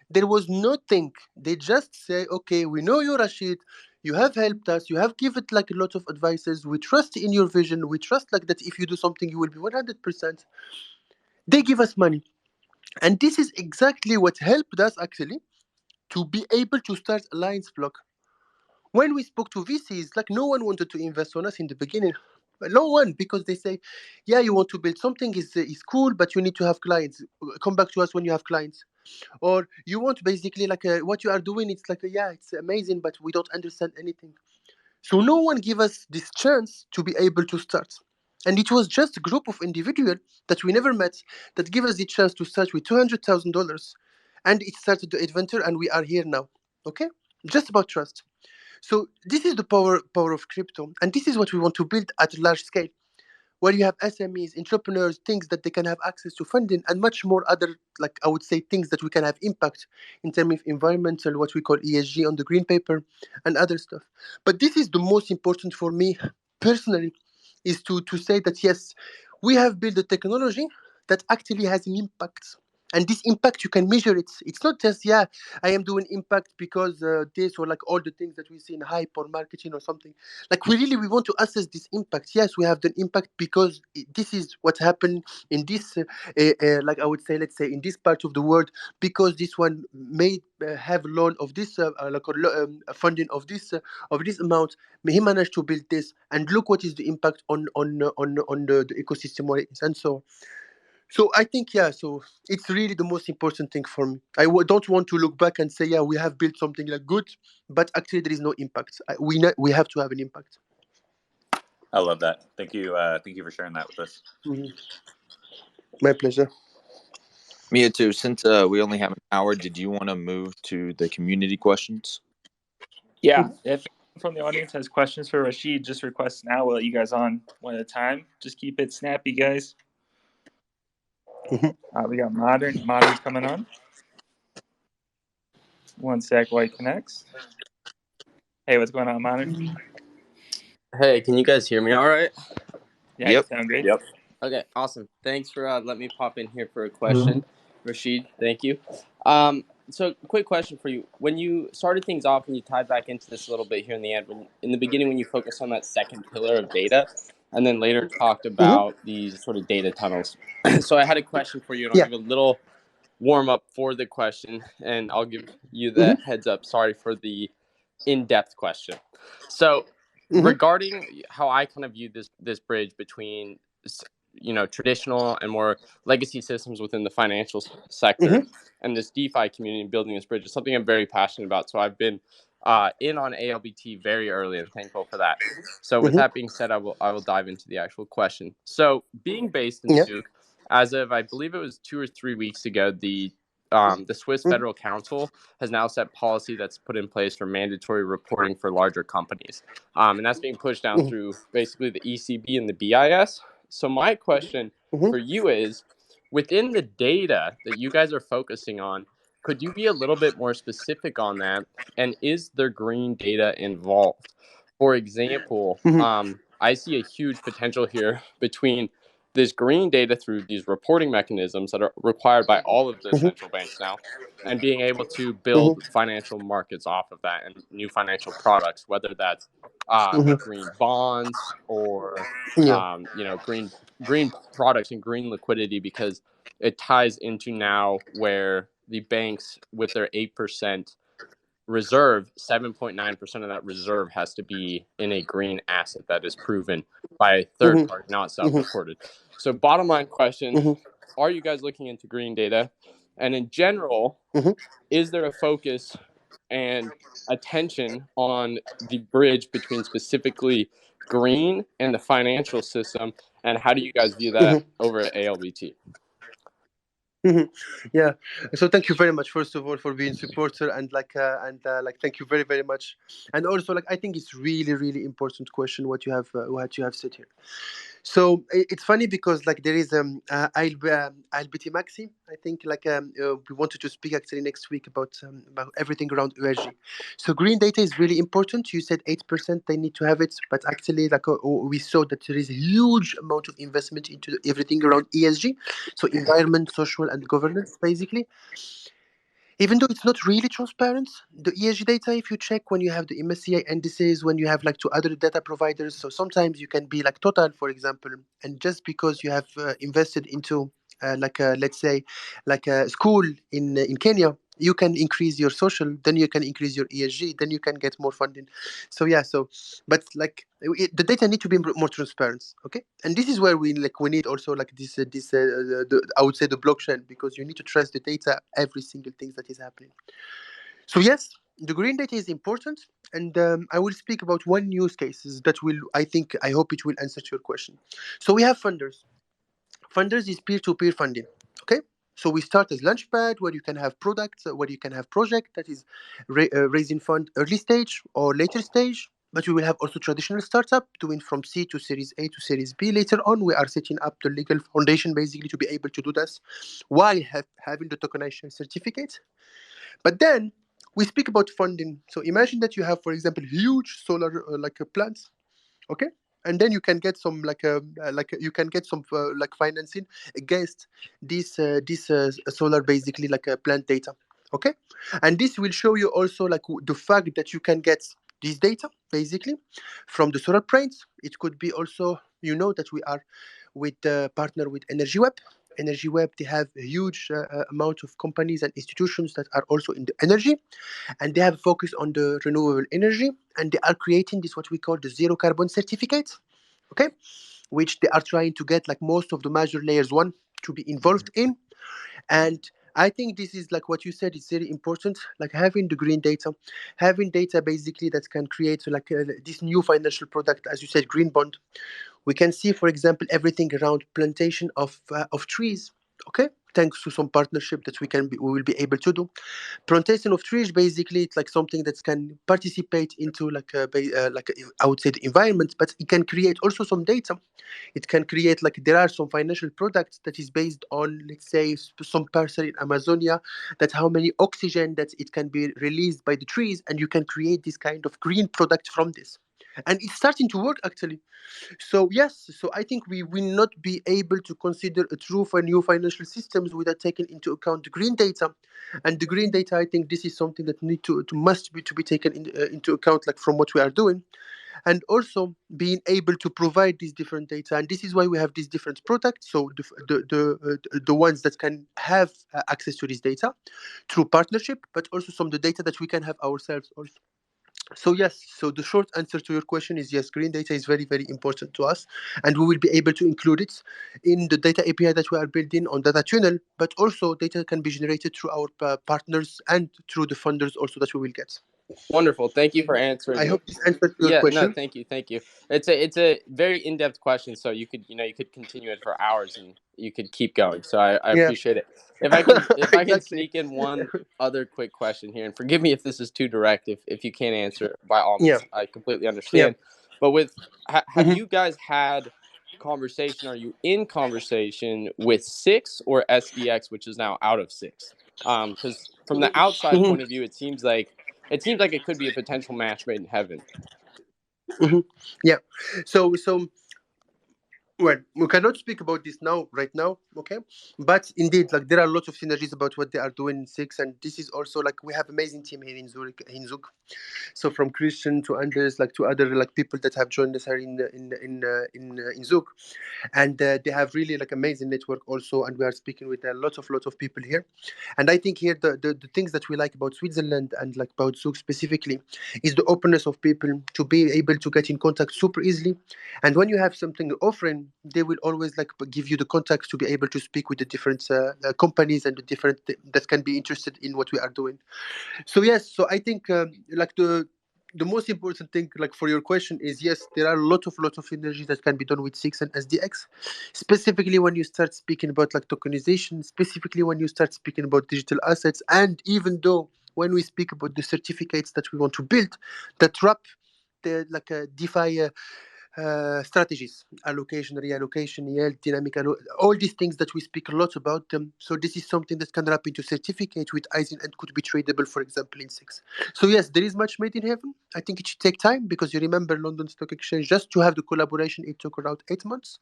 There was nothing. They just say, okay, we know you, Rashid. You have helped us. You have given like a lot of advices. We trust in your vision. We trust like that if you do something, you will be 100%. They give us money. And this is exactly what helped us actually to be able to start AllianceBlock. When we spoke to VCs, like no one wanted to invest on us in the beginning. No one, because they say, yeah, you want to build something is cool, but you need to have clients. Come back to us when you have clients. Or you want basically what you are doing, it's like, yeah, it's amazing, but we don't understand anything. So no one gave us this chance to be able to start. And it was just a group of individuals that we never met that gave us the chance to start with $200,000. And it started the adventure, and we are here now. Okay? Just about trust. So this is the power of crypto, and this is what we want to build at a large scale, where you have SMEs, entrepreneurs, things that they can have access to funding, and much more other, like I would say, things that we can have impact in terms of environmental, what we call ESG on the green paper, and other stuff. But this is the most important for me personally, is to say that yes, we have built a technology that actually has an impact. And this impact, you can measure it. It's not just, yeah, I am doing impact because this, or like all the things that we see in hype or marketing or something. Like we want to assess this impact. Yes, we have the impact because this is what happened in this, like I would say, let's say in this part of the world, because this one may have loan of this, funding of this amount. He managed to build this, and look what is the impact on the ecosystem, and so on. So I think, yeah, so it's really the most important thing for me. Don't want to look back and say, yeah, we have built something like good, but actually there is no impact. We have to have an impact. I love that. Thank you. Thank you for sharing that with us. Mhm. My pleasure. Mia too. Since we only have an hour, did you want to move to the community questions? Yeah, if anyone from the audience has questions for Rachid, just request now. We'll let you guys on one at a time. Just keep it snappy, guys. Mhm. We got Modern's coming on. One sec while he connects. Hey, what's going on, Modern? Hey, can you guys hear me all right? Yeah, Yep. you sound great. Yep. Okay, awesome. Thanks for letting me pop in here for a question. Rachid, thank you. So quick question for you. When you started things off and you tied back into this a little bit here in the end, in the beginning when you focused on that second pillar of data, and then later talked Mhm. about these sort of data tunnels. So I had a question for you, and I'll Yeah. give a little warm up for the question, and I'll give you the Mhm. heads up. Sorry for the in-depth question. So Mhm. regarding how I kind of view this bridge between traditional and more legacy systems within the financial sector Mhm. and this DeFi community and building this bridge is something I'm very passionate about. So I've been in on ALBT very early and thankful for that. So with Mhm. that being said, I will dive into the actual question. So being based in Yeah. Zug, as of I believe it was 2 or 3 weeks ago, the Swiss Mhm. Federal Council has now set policy that's put in place for mandatory reporting for larger companies. And that's being pushed down Mhm. through basically the ECB and the BIS. So my question Mhm. for you is, within the data that you guys are focusing on, could you be a little bit more specific on that? And is there green data involved? For example, Mhm. I see a huge potential here between this green data through these reporting mechanisms that are required by all of the Mhm. central banks now, and being able to build Mhm. financial markets off of that and new financial products, whether that's Mhm. green bonds or Yeah. green products and green liquidity, because it ties into now where the banks with their 8% reserve, 7.9% of that reserve has to be in a green asset that is proven by a third Mhm. party, not Mhm. self-reported. So bottom line question, Mhm. are you guys looking into green data? And in general, Mhm. is there a focus and attention on the bridge between specifically green and the financial system? And how do you guys view that Mhm. over at ALBT? Mhm. Yeah. So thank you very much, first of all, for being supporter and thank you very very much. And also like I think it's really really important question what you have said here. So it's funny because like there is ALBT Maxi. I think we wanted to speak actually next week about everything around ESG. So green data is really important. You said 8% they need to have it, but actually we saw that there is a huge amount of investment into everything around ESG, so environment, social, and governance basically. Even though it's not really transparent, the ESG data, if you check when you have the MSCI indices, when you have like two other data providers, so sometimes you can be like Total, for example, and just because you have invested into let's say like a school in Kenya, you can increase your social, then you can increase your ESG, then you can get more funding. So yeah, but like the data need to be more transparent, okay? And this is where we need also like I would say the blockchain, because you need to trust the data, every single thing that is happening. So yes, the green data is important, and I will speak about one use cases that will, I hope it will answer to your question. So we have funders. Funders is peer-to-peer funding. Okay, so we start as Launchpad, where you can have products, where you can have project that is raising fund early stage or later stage. But we will have also traditional startup doing from C to Series A to Series B. Later on, we are setting up the legal foundation basically to be able to do this while having the tokenization certificate. But then we speak about funding. So imagine that you have, for example, huge solar plants, okay, and then you can get some you can get some financing against this solar basically like a plant data, okay, and this will show you also like the fact that you can get this data basically from the solar plants. It could be also, you know, that we are with partner with energy web. They have a huge amount of companies and institutions that are also in the energy, and they have a focus on the renewable energy, and they are creating this what we call the zero carbon certificate, okay, which they are trying to get like most of the major layers one. to be involved in. And I think this is like what you said is very important, like having the green data, having data basically that can create like this new financial product, as you said, green bond. We can see, for example, everything around plantation of trees. Okay, thanks to some partnership that we will be able to do. Plantation of trees basically it's like something that can participate into I would say the environment, but it can create also some data. It can create like there are some financial products that is based on, let's say, some parcel in Amazonia, that how many oxygen that it can be released by the trees, and you can create this kind of green product from this. And it's starting to work actually. So yes, so I think we will not be able to consider a true for new financial systems without taking into account the green data. And the green data, I think this is something that need to must be to be taken into account, like from what we are doing, and also being able to provide these different data. And this is why we have these different products. So the ones that can have access to this data through partnership, but also some of the data that we can have ourselves also. So yes, so the short answer to your question is yes, green data is very, very important to us, and we will be able to include it in the data API that we are building on Data Tunnel, but also data can be generated through our partners and through the funders also that we will get. Wonderful. Thank you for I answering. hope this answers your Yeah, no, question. thank you. It's a very in-depth question, so you could continue it for hours and you could keep going. So I Yeah, appreciate it. If I can exactly. sneak in one other quick question here, and forgive me if this is too direct. If you can't answer, by all Yeah, means, I completely yeah. understand. But have Mhm, you guys had conversation? Are you in conversation with Six or SDX, which is now out of Six? Because from the outside mhm, point of view, it seems like it could be a potential match made in heaven. mhm. Yeah. So well, we cannot speak about this now, right now, okay? But indeed, like there are lots of synergies about what they are doing in Six, and this is also like we have amazing team here in Zurich, in Zug. So from Christian to Anders, like to other like people that have joined us here in Zug, and they have really like amazing network also, and we are speaking with a lot of people here. And I think here the things that we like about Switzerland and like about Zug specifically is the openness of people to be able to get in contact super easily. And when you have something offering, they will always like give you the contacts to be able to speak with the different companies and the different that can be interested in what we are doing. So yes, so I think like the most important thing, like for your question, is yes, there are a lot of synergies that can be done with Six and SDX, specifically when you start speaking about like tokenization, specifically when you start speaking about digital assets, and even though when we speak about the certificates that we want to build, that wrap the like a DeFi strategies, allocation, reallocation, yield, all these things that we speak a lot about them. So this is something that can wrap into certificate with ISIN and could be tradable, for example, in Six. So yes, there is much made in heaven. I think it should take time because you remember London Stock Exchange, just to have the collaboration, it took around 8 months.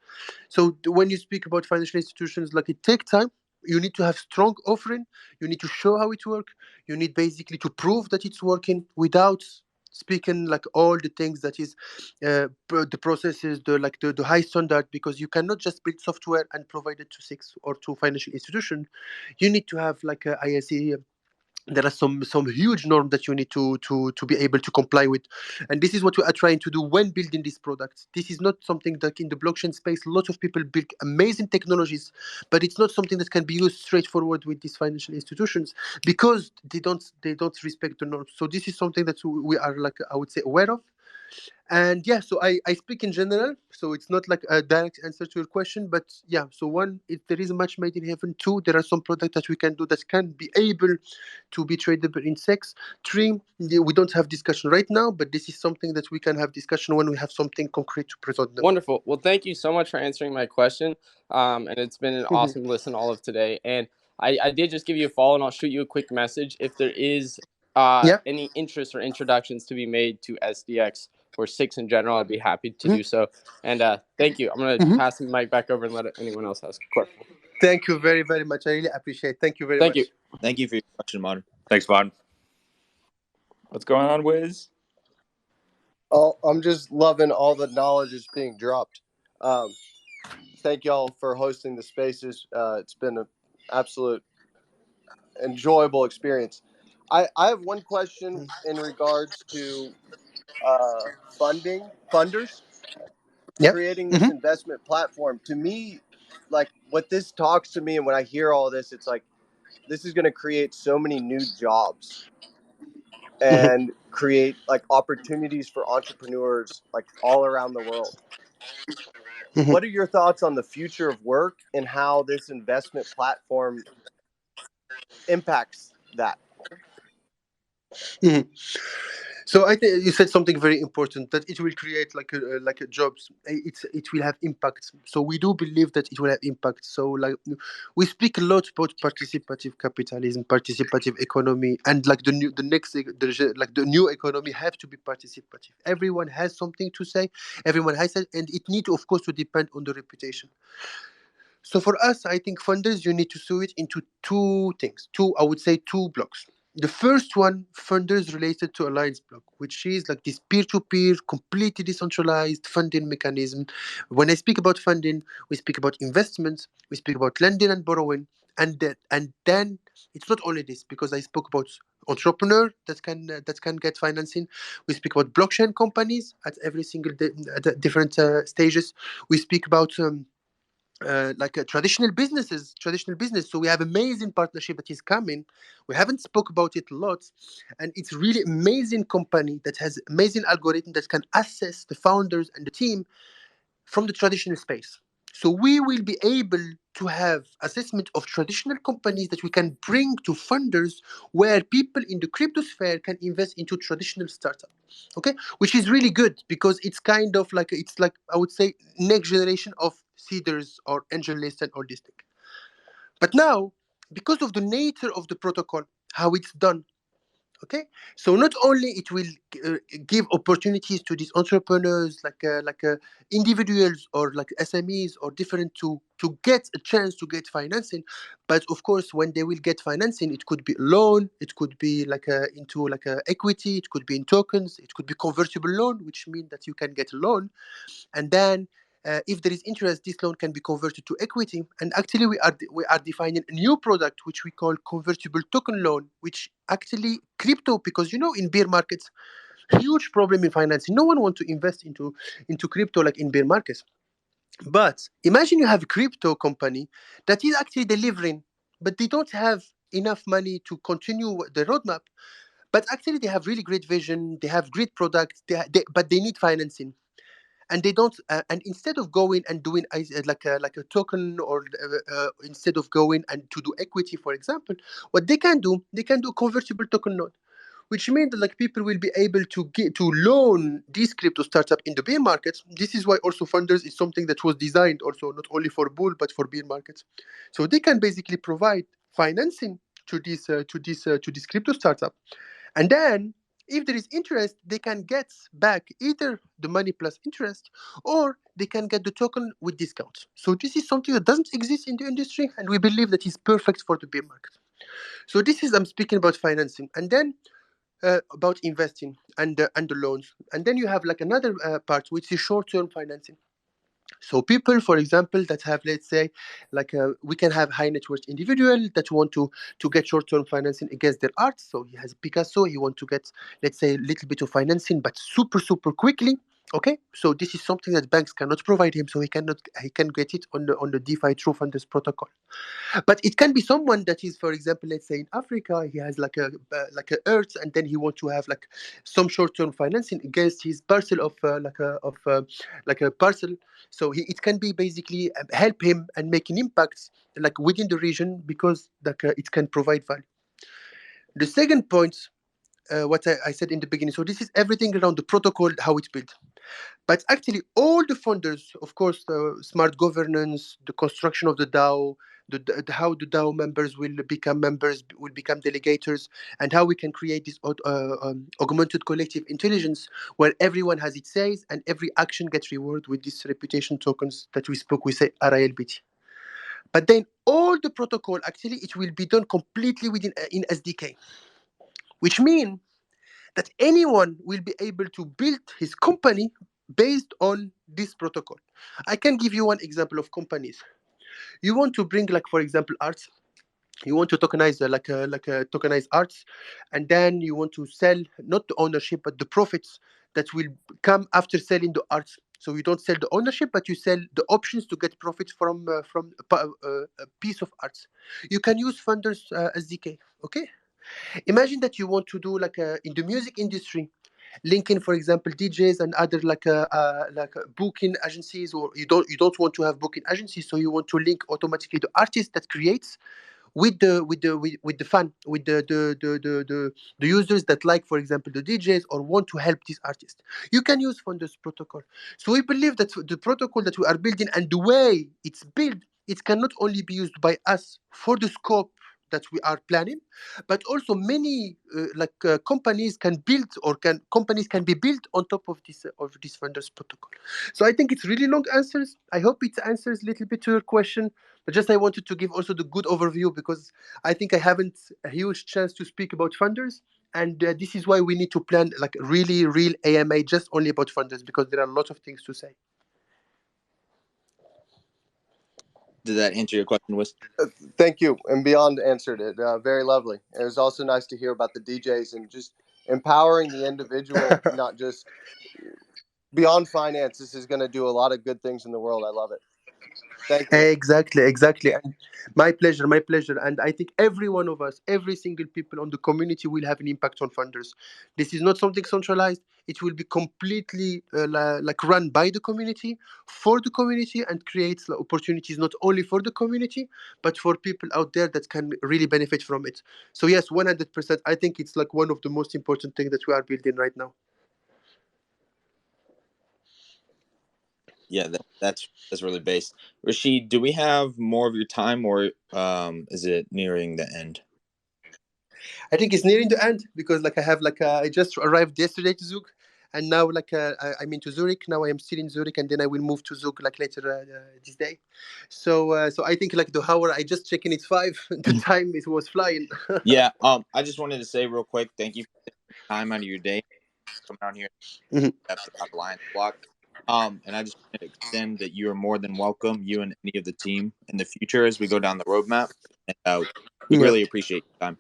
So when you speak about financial institutions, like it take time. You need to have strong offering. You need to show how it works. You need basically to prove that it's working without speaking like all the things that is the processes, the high standard, because you cannot just build software and provide it to Six or to financial institution. You need to have like a ISE. There are some huge norms that you need to be able to comply with, and this is what we are trying to do when building these products. This is not something that in the blockchain space a lot of people build amazing technologies, but it's not something that can be used straightforward with these financial institutions because they don't respect the norms. So this is something that we are like, I would say, aware of. And yeah, so I speak in general, so it's not like a direct answer to your question, but yeah, so one, there is much made in heaven. Two, there are some products that we can do that can be able to be tradable in Six. Three, we don't have discussion right now, but this is something that we can have discussion when we have something concrete to present them. Wonderful. Well, thank you so much for answering my question. And it's been an Mhm. awesome listen all of today. And I did just give you a follow, and I'll shoot you a quick message if there is Yeah. any interest or introductions to be made to SDX or Six in general. I'd be happy to Mhm. do so. And thank you. I'm going to Mhm. pass the mic back over and let anyone else ask a question. Thank you very, very much. I really appreciate. Thank you very Thank you. much. Thank you for your question, Modern. Thanks, Vaughn. What's going on, Wiz? Oh, I'm just loving all the knowledge that's being dropped. Um, Thank y'all for hosting the spaces. It's been an absolute enjoyable experience. I have one question in regards to funders Yeah. creating this Mhm. investment platform. To me, like what this talks to me, and when I hear all this, it's like this is going to create so many new jobs Mhm. and create like opportunities for entrepreneurs like all around the world. Mhm. What are your thoughts on the future of work and how this investment platform impacts that? Mhm. So I think you said something very important, that it will create like a jobs. It will have impact. So we do believe that it will have impact. So like we speak a lot about participative capitalism, participative economy, and like like the new economy have to be participative. Everyone has something to say. Everyone has it, and it need of course to depend on the reputation. So for us, I think funders, you need to see it into two things. I would say two blocks. The first one, funders related to Alliance Block, which is like this peer-to-peer, completely decentralized funding mechanism. When I speak about funding, we speak about investments, we speak about lending and borrowing, and then it's not only this, because I spoke about entrepreneur that can get financing. We speak about blockchain companies at every single at the different stages. We speak about traditional business. So we have amazing partnership that is coming. We haven't spoke about it a lot, and it's really amazing company that has amazing algorithm that can assess the founders and the team from the traditional space. So we will be able to have assessment of traditional companies that we can bring to funders, where people in the crypto sphere can invest into traditional startup. Okay, which is really good because it's kind of like it's like I would say next generation of seeders or angelists and all this thing. But now, because of the nature of the protocol, how it's done, okay, so not only it will give opportunities to these entrepreneurs like individuals or like SMEs or different to get a chance to get financing, but of course when they will get financing, it could be a loan, it could be like into like a equity, it could be in tokens, it could be convertible loan, which means that you can get a loan, and then if there is interest, this loan can be converted to equity. And actually, we are defining a new product which we call convertible token loan, which actually crypto, because in bear markets, huge problem in financing. No one wants to invest into crypto like in bear markets. But imagine you have a crypto company that is actually delivering, but they don't have enough money to continue the roadmap. But actually, they have really great vision, they have great products, but they need financing, and they don't and instead of going and doing like a token, or instead of going and to do equity, for example, what they can do convertible token note, which means that like people will be able to get to loan these crypto startup in the bear markets. This is why also funders is something that was designed also not only for bull but for bear markets. So they can basically provide financing to this crypto startup, and then, if there is interest, they can get back either the money plus interest, or they can get the token with discounts. So this is something that doesn't exist in the industry, and we believe that is perfect for the bear market. So this is I'm speaking about financing, and then about investing and the loans, and then you have like another part which is short-term financing. So people, for example, that have, let's say, we can have high net worth individual that want to get short term financing against their art. So he has Picasso, he want to get, let's say, a little bit of financing, but super quickly. Okay, so this is something that banks cannot provide him, so he can get it on the DeFi True Funders protocol. But it can be someone that is, for example, let's say in Africa, he has like a earth, and then he want to have like some short-term financing against his parcel of like a parcel. So it can be basically help him and make an impact like within the region, because it can provide value. The second point, what I said in the beginning. So this is everything around the protocol, how it's built. But actually, all the funders, of course, smart governance, the construction of the DAO, how the DAO members will become members, will become delegators, and how we can create this augmented collective intelligence where everyone has its says and every action gets rewarded with these reputation tokens that we say RILBT. But then all the protocol, actually, it will be done completely within in SDK, which means that anyone will be able to build his company based on this protocol. I can give you one example of companies. You want to bring, like for example, arts. You want to tokenize like a tokenized arts, and then you want to sell not the ownership but the profits that will come after selling the arts. So you don't sell the ownership, but you sell the options to get profits from a piece of art. You can use Funders SDK. Okay, imagine that you want to do like in the music industry, linking, for example, DJs and other booking agencies, or you don't want to have booking agencies, so you want to link automatically the artist that creates with the fan, with the users that like, for example, the DJs or want to help this artist. You can use Founders protocol. So we believe that the protocol that we are building and the way it's built, it can not only be used by us for the scope that we are planning, but also many companies can build, or can companies can be built on top of this Founders protocol. So I think it's really long answers. I hope it answers a little bit to your question. But just I wanted to give also the good overview, because I think I haven't a huge chance to speak about funders, and this is why we need to plan like really real AMA just only about funders, because there are a lot of things to say. Did that answer your question, Wis? Thank you. And Beyond answered it. Very lovely. It was also nice to hear about the DJs and just empowering the individual, not just beyond finance. This is going to do a lot of good things in the world. I love it. Thank you. Exactly. And my pleasure. And I think every one of us, every single people on the community will have an impact on funders. This is not something centralized. It will be completely run by the community, for the community, and creates opportunities not only for the community, but for people out there that can really benefit from it. So yes, 100%. I think it's like one of the most important things that we are building right now. Yeah, that's really based. Rachid, do we have more of your time, or is it nearing the end? I think it's nearing the end, because like I have I just arrived yesterday to Zug, and now I'm into Zurich. Now I am still in Zurich, and then I will move to Zug like later this day. So I think like the hour I just checked in, it's 5. The time it was flying. Yeah. I just wanted to say real quick, thank you for taking time out of your day to come down here Mhm. about AllianceBlock. And I just wanted to extend that you are more than welcome, you and any of the team, in the future as we go down the roadmap. And we Yeah. really appreciate your time.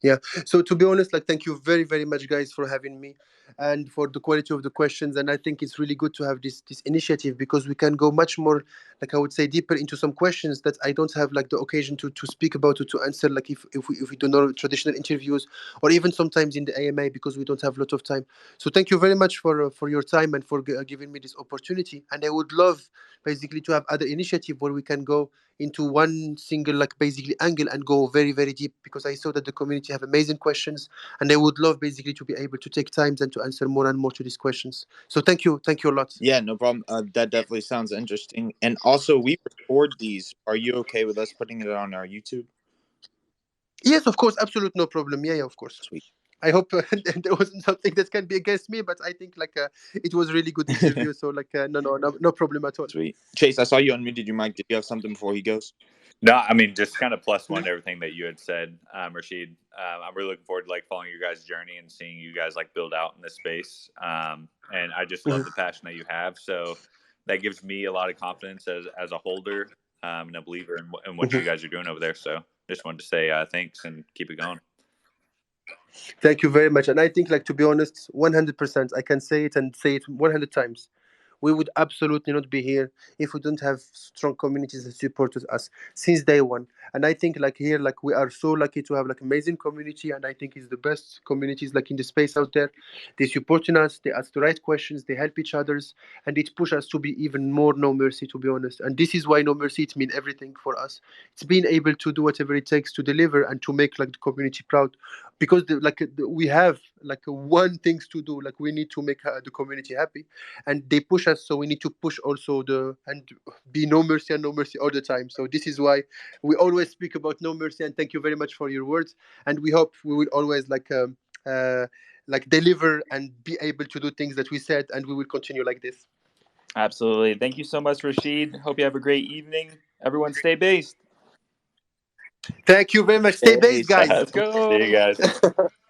Yeah. So to be honest, like thank you very, very much, guys, for having me and for the quality of the questions. And I think it's really good to have this initiative, because we can go much more, like I would say, deeper into some questions that I don't have like the occasion to speak about or to answer, like if we do not traditional interviews, or even sometimes in the AMA, because we don't have a lot of time. So thank you very much for your time and for giving me this opportunity. And I would love basically to have other initiative where we can go into one single like basically angle and go very, very deep, because I saw that the community have amazing questions, and I would love basically to be able to take times and to answer more and more to these questions. So thank you a lot. Yeah, no problem. That definitely sounds interesting. And also, we record these. Are you okay with us putting it on our YouTube? Yes, of course, absolute no problem. Yeah, of course. Sweet. I hope there wasn't something that can be against me, but I think it was a really good interview. So no problem at all. Sweet. Chase, I saw you unmuted your mic. Did you have something before he goes? No, I mean, just kind of plus one to everything that you had said, Rachid. I'm really looking forward to like following your guys' journey and seeing you guys like build out in this space. And I just love the passion that you have. So that gives me a lot of confidence as a holder and a believer in what you guys are doing over there. So just wanted to say thanks and keep it going. Thank you very much. And I think, like, to be honest, 100%, I can say it and say it 100 times. We would absolutely not be here if we don't have strong communities that supported us since day one. And I think, like, here, like, we are so lucky to have like amazing community, and I think it's the best communities like in the space out there. They supporting us, they ask the right questions, they help each others, and it push us to be even more no mercy, to be honest. And this is why no mercy, it means everything for us. It's being able to do whatever it takes to deliver and to make like the community proud, because we have like one things to do, like we need to make the community happy, and they push us, so we need to push also and be no mercy and no mercy all the time. So this is why we always speak about no mercy, and thank you very much for your words, and we hope we will always deliver and be able to do things that we said, and we will continue like this. Absolutely. Thank you so much, Rachid. Hope you have a great evening. Everyone stay based. Thank you very much. Stay based, guys. Let's go. See you guys.